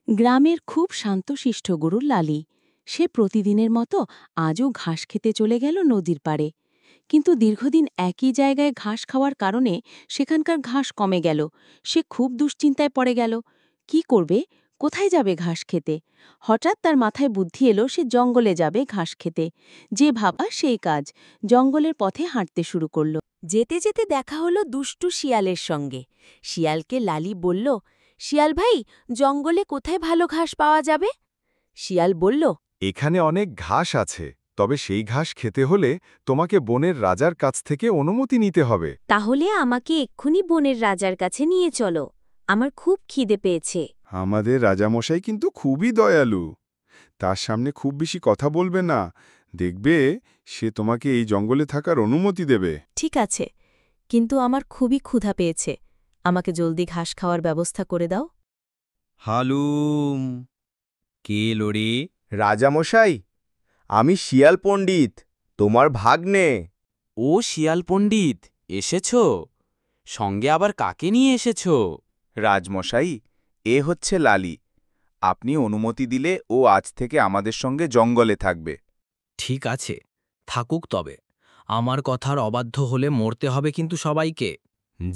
গ্রামের খুব শান্তশিষ্ট গরু লালি। সে প্রতিদিনের মতো আজও ঘাস খেতে চলে গেল নদীর পাড়ে। কিন্তু দীর্ঘদিন একই জায়গায় ঘাস খাওয়ার কারণে সেখানকার ঘাস কমে গেল। সে খুব দুশ্চিন্তায় পড়ে গেল। কি করবে? কোথায় যাবে ঘাস খেতে? হঠাৎ তার মাথায় বুদ্ধি এলো সে জঙ্গলে যাবে ঘাস খেতে। যে ভাবা সেই কাজ। জঙ্গলের পথে হাঁটতে শুরু করল। যেতে যেতে দেখা হলো দুষ্টু শিয়ালের সঙ্গে। শিয়ালকে লালি বলল, শিয়াল ভাই, জঙ্গলে কোথায় ভালো ঘাস পাওয়া যাবে? শিয়াল বলল, এখানে অনেক ঘাস আছে, তবে সেই ঘাস খেতে হলে তোমাকে বনের রাজার কাছ থেকে অনুমতি নিতে হবে। তাহলে আমাকে এক্ষুনি বনের রাজার কাছে নিয়ে চলো, আমার খুব খিদে পেয়েছে। আমাদের রাজামশাই কিন্তু খুবই দয়ালু। তার সামনে খুব বেশি কথা বলবে না, দেখবে সে তোমাকে এই জঙ্গলে থাকার অনুমতি দেবে। ঠিক আছে, কিন্তু আমার খুবই ক্ষুধা পেয়েছে, আমাকে জলদি ঘাস খাওয়ার ব্যবস্থা করে দাও। হালুম, কে লোরে? রাজামশাই, আমি শিয়াল পণ্ডিত, তোমার ভাগ্নে। ও শিয়াল পণ্ডিত, এসেছ? সঙ্গে আবার কাকে নিয়ে এসেছ? রাজমশাই, এ হচ্ছে লালি। আপনি অনুমতি দিলে ও আজ থেকে আমাদের সঙ্গে জঙ্গলে থাকবে। ঠিক আছে, থাকুক তবে। আমার কথার অবাধ্য হলে মরতে হবে কিন্তু সবাইকে।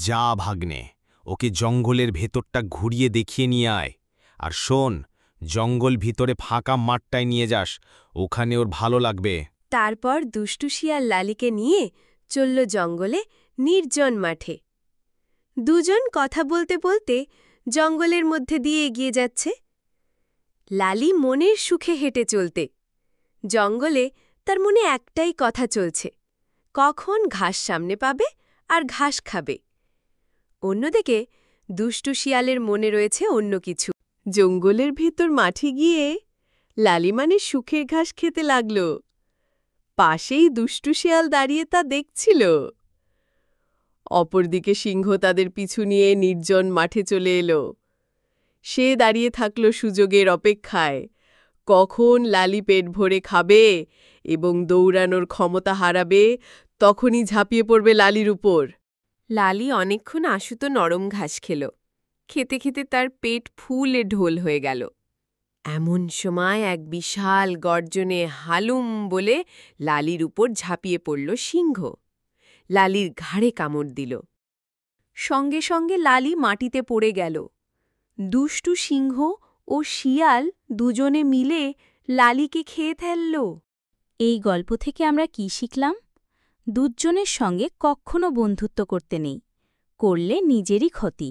যা ভাগ্নে, ওকে জঙ্গলের ভেতরটা ঘুরিয়ে দেখিয়ে নিয়ে আয়। আর শোন, জঙ্গল ভিতরে ফাঁকা মাঠটায় নিয়ে যাস, ওখানে ওর ভালো লাগবে। তারপর দুষ্টু শিয়াল লালিকে নিয়ে চলল জঙ্গলে নির্জন মাঠে। দুজন কথা বলতে বলতে জঙ্গলের মধ্যে দিয়ে এগিয়ে যাচ্ছে। লালি মনের সুখে হেঁটে চলতে। জঙ্গলে তার মনে একটাই কথা চলছে, কখন ঘাস সামনে পাবে আর ঘাস খাবে। অন্যদিকে দুষ্টু শিয়ালের মনে রয়েছে অন্য কিছু। জঙ্গলের ভেতর মাঠে গিয়ে লালিমানে সুখের ঘাস খেতে লাগল। পাশেই দুষ্টু শিয়াল দাঁড়িয়ে তা দেখছিল। অপরদিকে সিংহ তাদের পিছু নিয়ে নির্জন মাঠে চলে এলো। সে দাঁড়িয়ে থাকল সুযোগের অপেক্ষায়, কখন লালি পেট ভরে খাবে এবং দৌড়ানোর ক্ষমতা হারাবে, তখনই ঝাঁপিয়ে পড়বে লালির উপর। লালি অনেকক্ষণ আশুত নরম ঘাস খেল। খেতে খেতে তার পেট ফুলে ঢোল হয়ে গেল। এমন সময় এক বিশাল গর্জনে হালুম বলে লালির উপর ঝাঁপিয়ে পড়ল সিংহ। লালির ঘাড়ে কামড় দিল। সঙ্গে সঙ্গে লালি মাটিতে পড়ে গেল। দুষ্টু সিংহ ও শিয়াল দুজনে মিলে লালিকে খেয়ে ফেলল। এই গল্প থেকে আমরা কি শিখলাম? দুজনের সঙ্গে কখনো বন্ধুত্ব করতে নেই, করলে নিজেরই ক্ষতি।